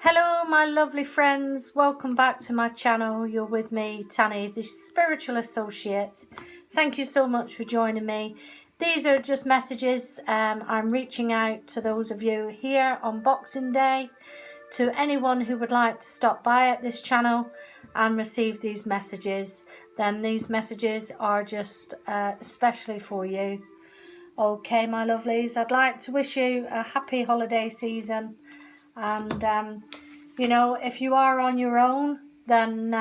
Hello my lovely friends, welcome back to my channel. You're with me, Tanny, the spiritual associate. Thank you so much for joining me. These are just messages. I'm reaching out to those of you here on Boxing Day, to anyone who would like to stop by at this channel and receive these messages. Then these messages are just especially for you. Okay my lovelies, I'd like to wish you a happy holiday season. And you know, if you are on your own, then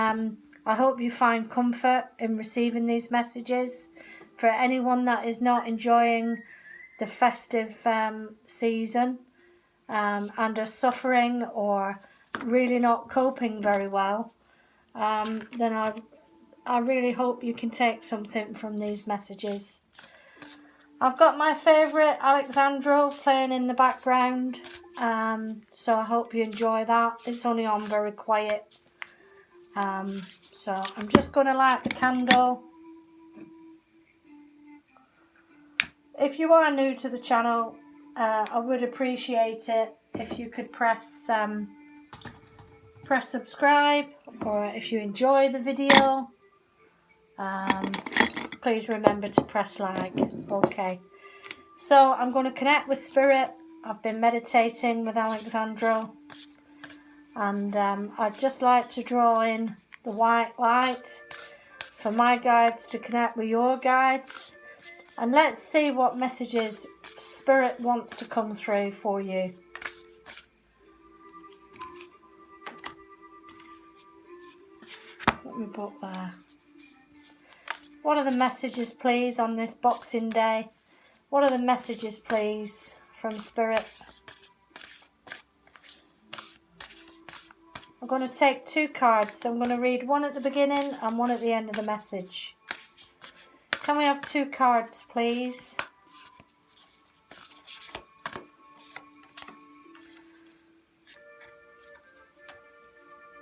I hope you find comfort in receiving these messages. For anyone that is not enjoying the festive season and are suffering or really not coping very well, then I really hope you can take something from these messages. I've got my favourite Alexandro playing in the background, so I hope you enjoy that. It's only on very quiet. So I'm just going to light the candle. If you are new to the channel, I would appreciate it if you could press subscribe, or if you enjoy the video, please remember to press like. Okay, so I'm going to connect with Spirit. I've been meditating with Alexandro, and I'd just like to draw in the white light for my guides to connect with your guides, and let's see what messages Spirit wants to come through for you. Let me put there. What are the messages, please, on this Boxing Day? What are the messages, please, from Spirit? I'm going to take two cards. So I'm going to read one at the beginning and one at the end of the message. Can we have two cards, please?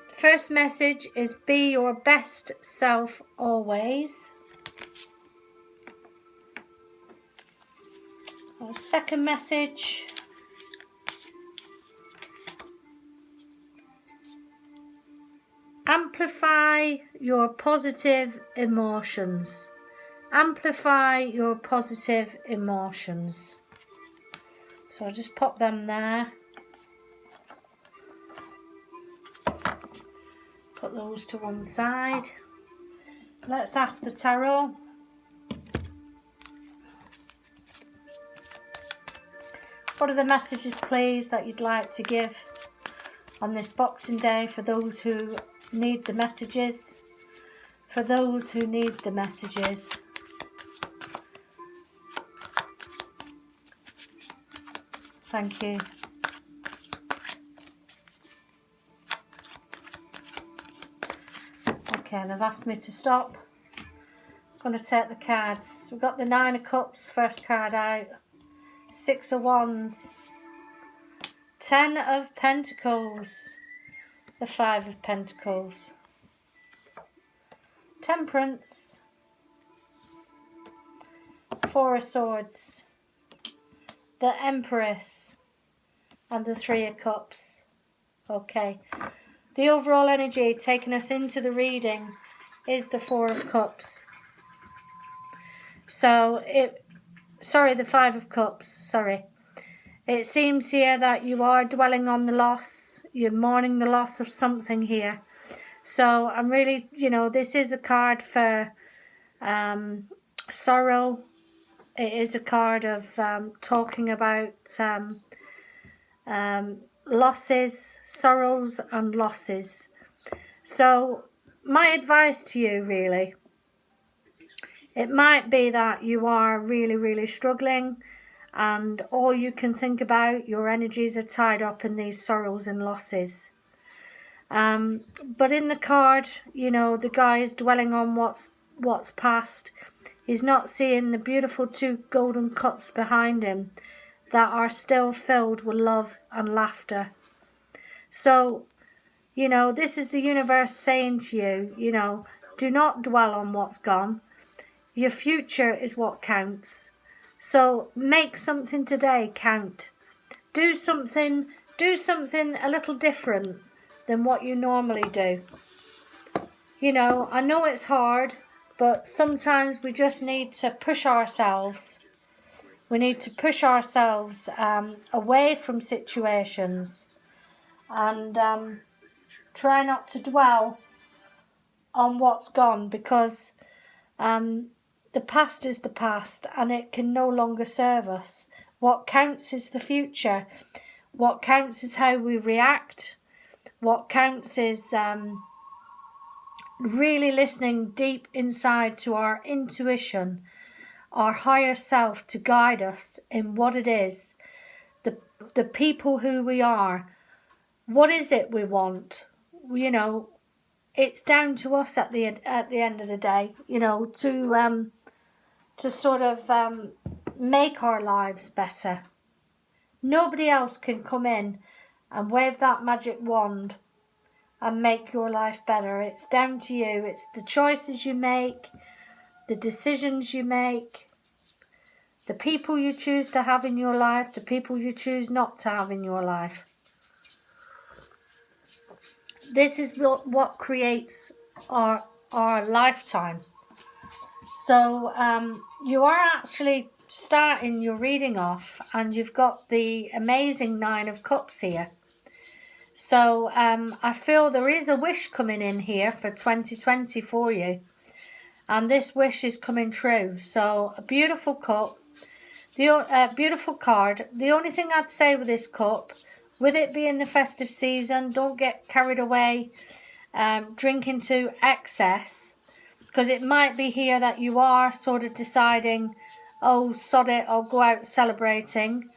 The first message is be your best self always. The second message, amplify your positive emotions. Amplify your positive emotions. So I'll just pop them there. Put those to one side. Let's ask the tarot. What are the messages, please, that you'd like to give on this Boxing Day for those who need the messages? For those who need the messages. Thank you. Okay, they've asked me to stop. I'm going to take the cards. We've got the Nine of Cups, first card out. Six of Wands. 10 of Pentacles. The Five of Pentacles. Temperance. Four of Swords. The Empress. And the Three of Cups. Okay. The overall energy taking us into the reading is the Four of Cups. So the Five of Cups, sorry. It seems here that you are dwelling on the loss. You're mourning the loss of something here. So I'm really, this is a card for sorrow. It is a card of talking about losses, sorrows and losses. So my advice to you, really, it might be that you are really, really struggling, and all you can think about, your energies are tied up in these sorrows and losses. But in the card, the guy is dwelling on what's past. He's not seeing the beautiful two golden cups behind him that are still filled with love and laughter. So, this is the universe saying to you, do not dwell on what's gone. Your future is what counts. So make something today count. Do something do something a little different than what you normally do. You know, I know it's hard, but sometimes we just need to push ourselves. We need to push ourselves away from situations and try not to dwell on what's gone, because the past is the past and it can no longer serve us. What counts is the future. What counts is how we react. What counts is really listening deep inside to our intuition, our higher self, to guide us in what it is, the people who we are. What is it we want? You know, it's down to us at the end of the day, you know, to sort of make our lives better. Nobody else can come in and wave that magic wand and make your life better. It's down to you. It's the choices you make, the decisions you make, the people you choose to have in your life, the people you choose not to have in your life. This is what creates our lifetime. So you are actually starting your reading off, and you've got the amazing Nine of Cups here. So I feel there is a wish coming in here for 2020 for you. And this wish is coming true. So a beautiful cup, beautiful card. The only thing I'd say with this cup, with it being the festive season, don't get carried away drinking to excess. Because it might be here that you are sort of deciding, oh, sod it, I'll go out celebrating.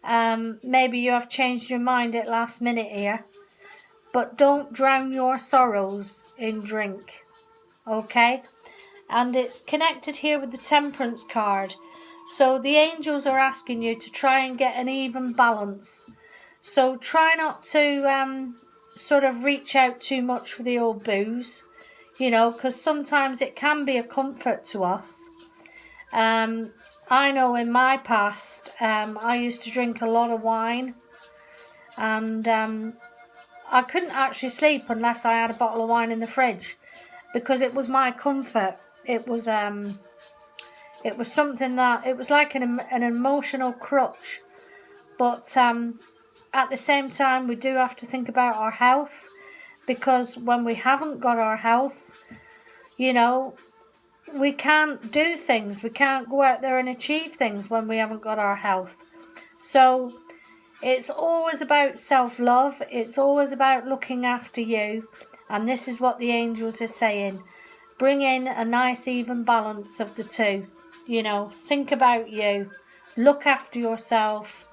Maybe you have changed your mind at last minute here, but don't drown your sorrows in drink, okay? And it's connected here with the Temperance card. So the angels are asking you to try and get an even balance. So try not to sort of reach out too much for the old booze, you know, because sometimes it can be a comfort to us. I know in my past, I used to drink a lot of wine, and I couldn't actually sleep unless I had a bottle of wine in the fridge, because it was my comfort. It was something that, it was like an emotional crutch. But at the same time, we do have to think about our health, because when we haven't got our health, you know, we can't do things. We can't go out there and achieve things when we haven't got our health. So it's always about self-love. It's always about looking after you. And this is what the angels are saying. Bring in a nice even balance of the two. You know, think about you. Look after yourself.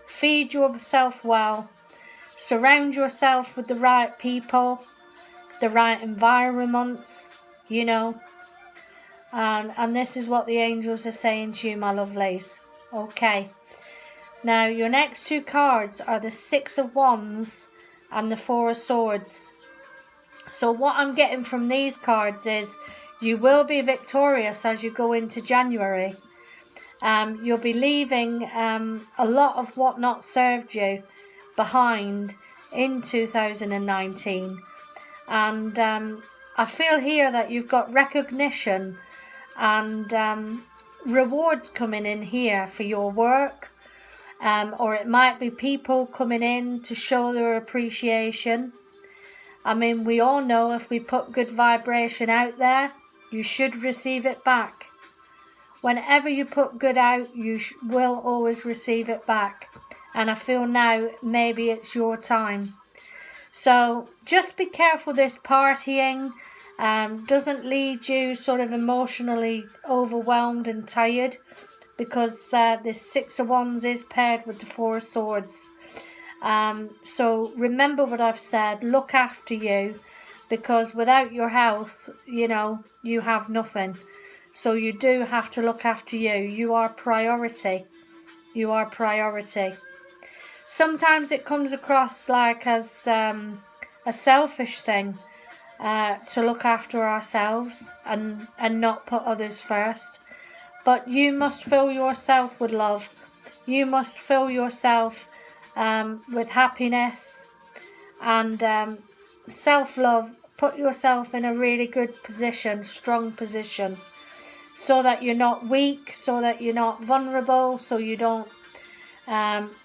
Feed yourself well. Surround yourself with the right people, the right environments, you know. And this is what the angels are saying to you, my lovelies. Okay. Now, your next two cards are the Six of Wands and the Four of Swords. So what I'm getting from these cards is you will be victorious as you go into January. You'll be leaving a lot of what not served you behind in 2019. And I feel here that you've got recognition and rewards coming in here for your work, or it might be people coming in to show their appreciation. I mean, we all know if we put good vibration out there, you should receive it back. Whenever you put good out, you will always receive it back. And I feel now maybe it's your time. So just be careful this partying doesn't lead you sort of emotionally overwhelmed and tired, because this Six of Wands is paired with the Four of Swords. So remember what I've said, look after you, because without your health, you know, you have nothing. So you do have to look after you. You are priority. You are priority. Sometimes it comes across like as a selfish thing to look after ourselves and not put others first. But you must fill yourself with love. You must fill yourself with happiness and self-love. Put yourself in a really good position, strong position, so that you're not weak, so that you're not vulnerable, so you don't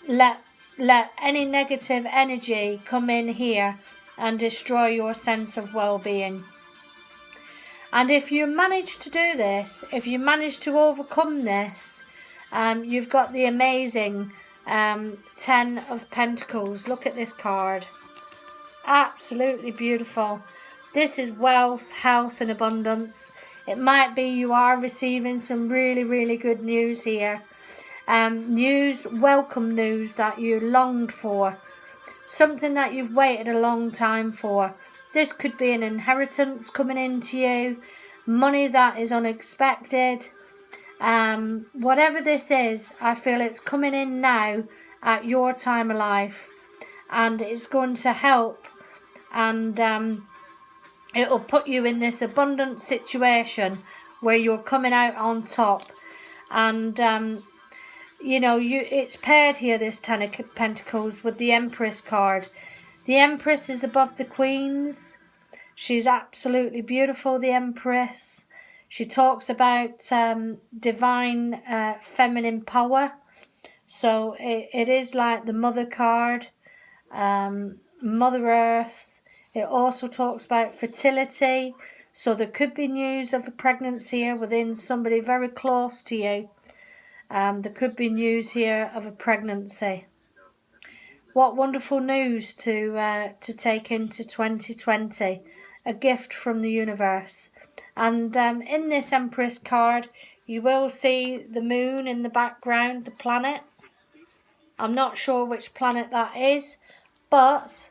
let any negative energy come in here and destroy your sense of well-being. And if you manage to do this, if you manage to overcome this, you've got the amazing 10 of Pentacles. Look at this card. Absolutely beautiful. This is wealth, health and abundance. It might be you are receiving some really, really good news here. News, welcome news that you longed for. Something that you've waited a long time for. This could be an inheritance coming into you. Money that is unexpected. Whatever this is, I feel it's coming in now at your time of life. And it's going to help. And it'll put you in this abundant situation where you're coming out on top. And you know, it's paired here, this 10 of Pentacles, with the Empress card. The Empress is above the Queens. She's absolutely beautiful, the Empress. She talks about divine feminine power. So it is like the Mother card, Mother Earth. It also talks about fertility. So there could be news of a pregnancy here within somebody very close to you. There could be news here of a pregnancy. What wonderful news to take into 2020. A gift from the universe. And in this Empress card, you will see the moon in the background, the planet. I'm not sure which planet that is, but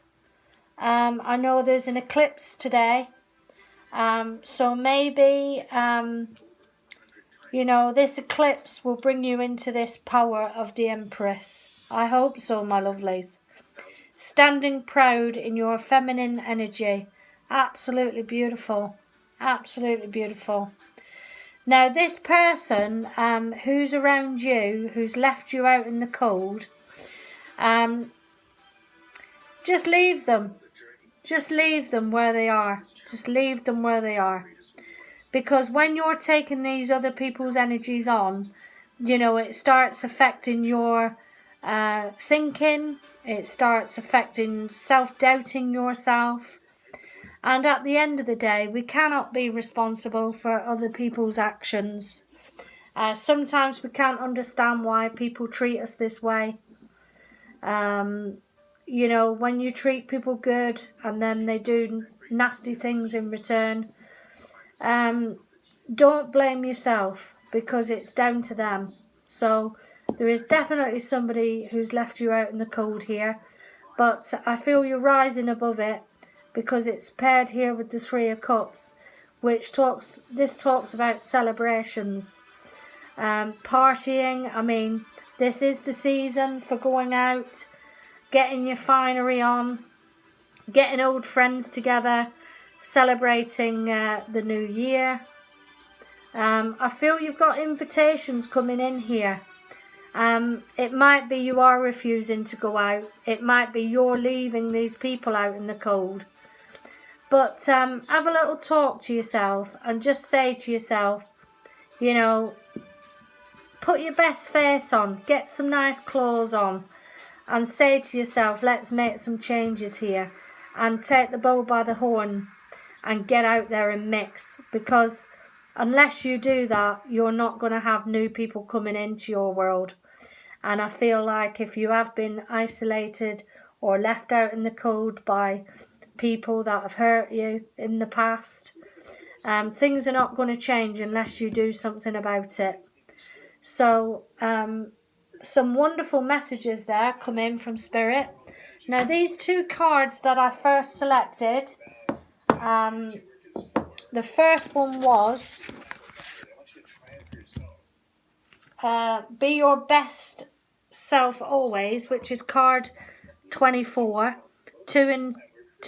I know there's an eclipse today. So maybe you know, this eclipse will bring you into this power of the Empress. I hope so, my lovelies. Standing proud in your feminine energy. Absolutely beautiful. Absolutely beautiful. Now, this person who's around you, who's left you out in the cold, just leave them. Just leave them where they are. Just leave them where they are. Because when you're taking these other people's energies on, you know, it starts affecting your thinking. It starts affecting self-doubting yourself. And at the end of the day, we cannot be responsible for other people's actions. Sometimes we can't understand why people treat us this way. You know, when you treat people good and then they do nasty things in return, don't blame yourself, because it's down to them. So there is definitely somebody who's left you out in the cold here, but I feel you're rising above it, because it's paired here with the 3 of Cups, which talks about celebrations, partying. I mean, this is the season for going out, getting your finery on, getting old friends together, celebrating the new year. I feel you've got invitations coming in here. It might be you are refusing to go out. It might be you're leaving these people out in the cold. But have a little talk to yourself and just say to yourself, you know, put your best face on, get some nice clothes on, and say to yourself, let's make some changes here, and take the bull by the horn and get out there and mix. Because unless you do that, you're not going to have new people coming into your world. And I feel like if you have been isolated or left out in the cold by people that have hurt you in the past, things are not going to change unless you do something about it. So some wonderful messages there come in from Spirit. Now, these 2 cards that I first selected, the first one was Be Your Best Self Always, which is card 24. 2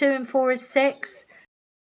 and 4 is 6.